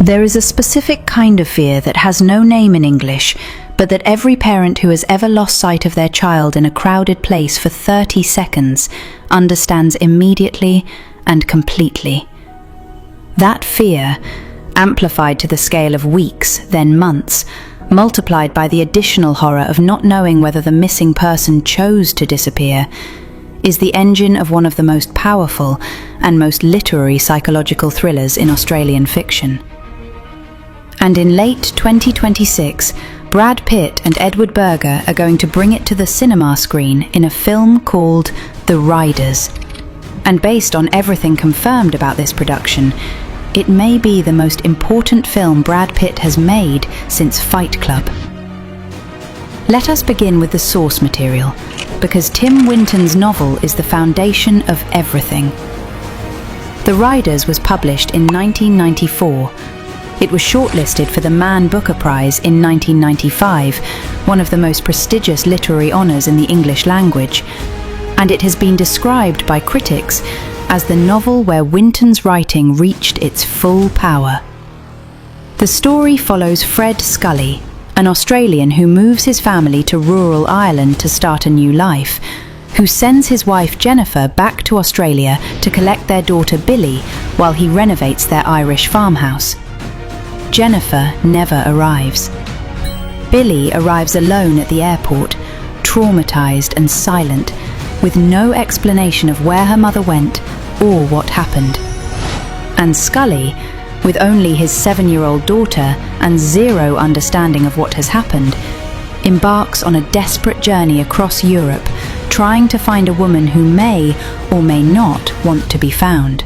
There is a specific kind of fear that has no name in English, but that every parent who has ever lost sight of their child in a crowded place for 30 seconds understands immediately and completely. That fear, amplified to the scale of weeks, then months, multiplied by the additional horror of not knowing whether the missing person chose to disappear, is the engine of one of the most powerful and most literary psychological thrillers in Australian fiction. And in late 2026, Brad Pitt and Edward Berger are going to bring it to the cinema screen in a film called The Riders. And based on everything confirmed about this production, it may be the most important film Brad Pitt has made since Fight Club. Let us begin with the source material, because Tim Winton's novel is the foundation of everything. The Riders was published in 1994. It was shortlisted for the Man Booker Prize in 1995, one of the most prestigious literary honours in the English language, and it has been described by critics as the novel where Winton's writing reached its full power. The story follows Fred Scully, an Australian who moves his family to rural Ireland to start a new life, who sends his wife Jennifer back to Australia to collect their daughter Billie while he renovates their Irish farmhouse. Jennifer never arrives. Billie arrives alone at the airport, traumatized and silent, with no explanation of where her mother went or what happened. And Scully, with only his 7-year-old daughter and zero understanding of what has happened, embarks on a desperate journey across Europe, trying to find a woman who may or may not want to be found.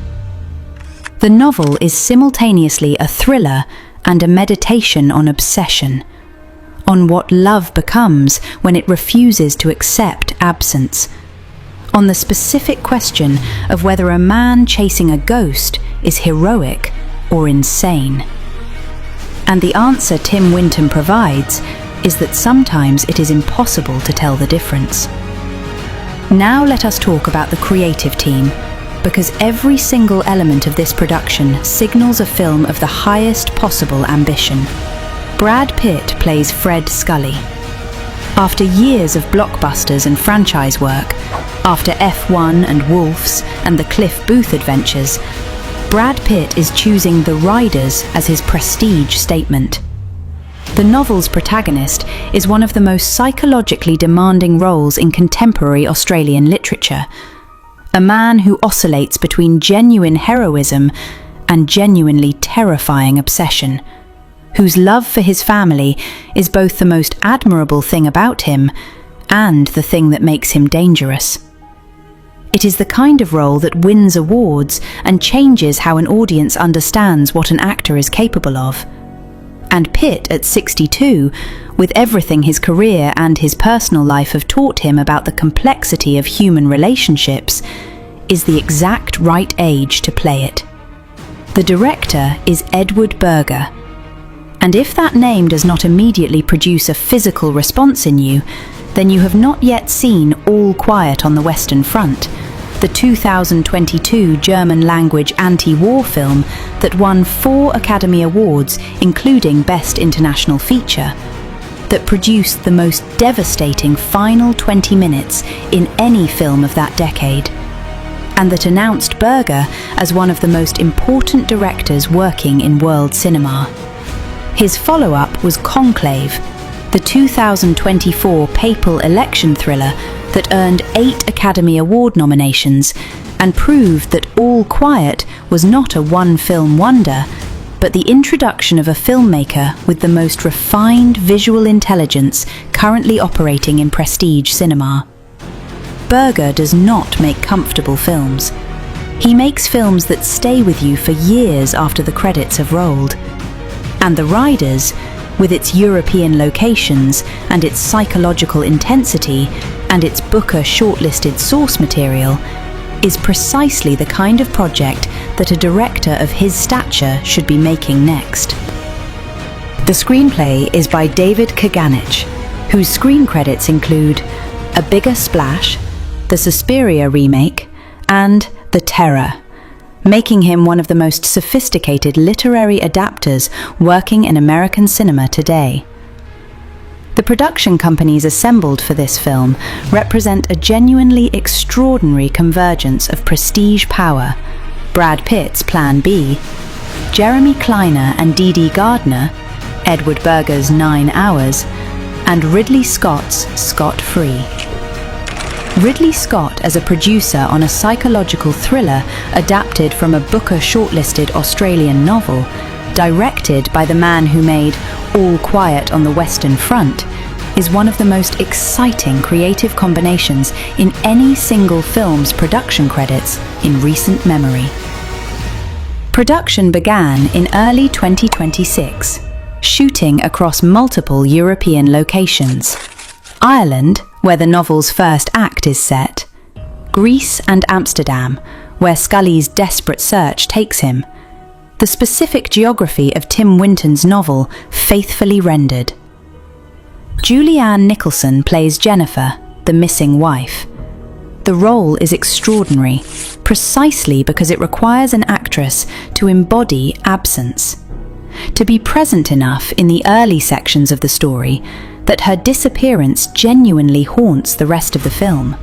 The novel is simultaneously a thriller and a meditation on obsession, on what love becomes when it refuses to accept absence, on the specific question of whether a man chasing a ghost is heroic or insane. And the answer Tim Winton provides is that sometimes it is impossible to tell the difference. Now let us talk about the creative team, because every single element of this production signals a film of the highest possible ambition. Brad Pitt plays Fred Scully. After years of blockbusters and franchise work, after F1 and Wolves and the Cliff Booth adventures, Brad Pitt is choosing The Riders as his prestige statement. The novel's protagonist is one of the most psychologically demanding roles in contemporary Australian literature, a man who oscillates between genuine heroism and genuinely terrifying obsession, whose love for his family is both the most admirable thing about him and the thing that makes him dangerous. It is the kind of role that wins awards and changes how an audience understands what an actor is capable of. And Pitt, at 62, with everything his career and his personal life have taught him about the complexity of human relationships, is the exact right age to play it. The director is Edward Berger. And if that name does not immediately produce a physical response in you, then you have not yet seen All Quiet on the Western Front, the 2022 German-language anti-war film that won 4 Academy Awards, including Best International Feature, that produced the most devastating final 20 minutes in any film of that decade, and that announced Berger as one of the most important directors working in world cinema. His follow-up was Conclave, the 2024 papal election thriller that earned 8 Academy Award nominations and proved that All Quiet was not a one-film wonder, but the introduction of a filmmaker with the most refined visual intelligence currently operating in prestige cinema. Berger does not make comfortable films. He makes films that stay with you for years after the credits have rolled. And The Riders, with its European locations and its psychological intensity and its Booker shortlisted source material, is precisely the kind of project that a director of his stature should be making next. The screenplay is by David Kajganich, whose screen credits include A Bigger Splash, the Suspiria remake, and The Terror, making him one of the most sophisticated literary adapters working in American cinema today. The production companies assembled for this film represent a genuinely extraordinary convergence of prestige power: Brad Pitt's Plan B, Jeremy Kleiner and Dede Gardner, Edward Berger's 9 Hours, and Ridley Scott's Scot Free. Ridley Scott as a producer on a psychological thriller adapted from a Booker shortlisted Australian novel, directed by the man who made All Quiet on the Western Front, is one of the most exciting creative combinations in any single film's production credits in recent memory. Production began in early 2026, shooting across multiple European locations: Ireland, where the novel's first act is set; Greece and Amsterdam, where Scully's desperate search takes him; the specific geography of Tim Winton's novel faithfully rendered. Julianne Nicholson plays Jennifer, the missing wife. The role is extraordinary, precisely because it requires an actress to embody absence, to be present enough in the early sections of the story that her disappearance genuinely haunts the rest of the film,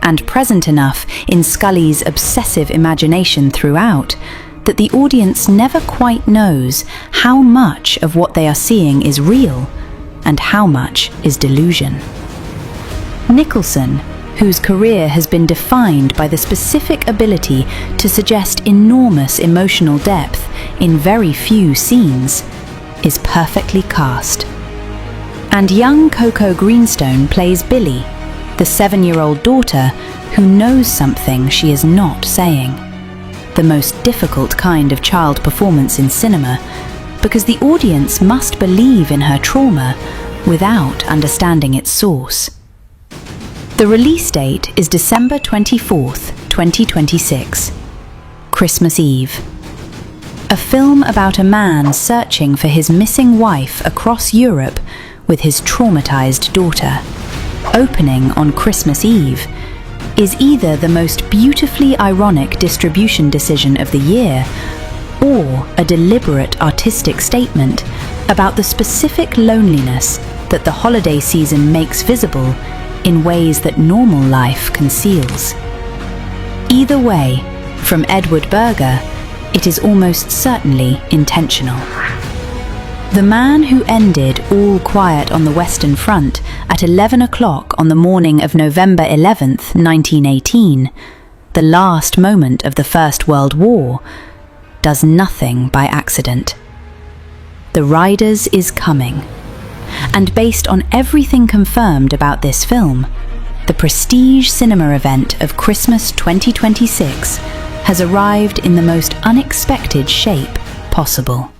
and present enough in Scully's obsessive imagination throughout that the audience never quite knows how much of what they are seeing is real and how much is delusion. Nicholson, whose career has been defined by the specific ability to suggest enormous emotional depth in very few scenes, is perfectly cast. And young Coco Greenstone plays Billie, the 7-year-old daughter who knows something she is not saying. The most difficult kind of child performance in cinema, because the audience must believe in her trauma without understanding its source. The release date is December 24th, 2026, Christmas Eve. A film about a man searching for his missing wife across Europe with his traumatized daughter, opening on Christmas Eve, is either the most beautifully ironic distribution decision of the year or a deliberate artistic statement about the specific loneliness that the holiday season makes visible in ways that normal life conceals. Either way, from Edward Berger, it is almost certainly intentional. The man who ended All Quiet on the Western Front at 11 o'clock on the morning of November 11th, 1918, the last moment of the First World War, does nothing by accident. The Riders is coming. And based on everything confirmed about this film, the prestige cinema event of Christmas 2026 has arrived in the most unexpected shape possible.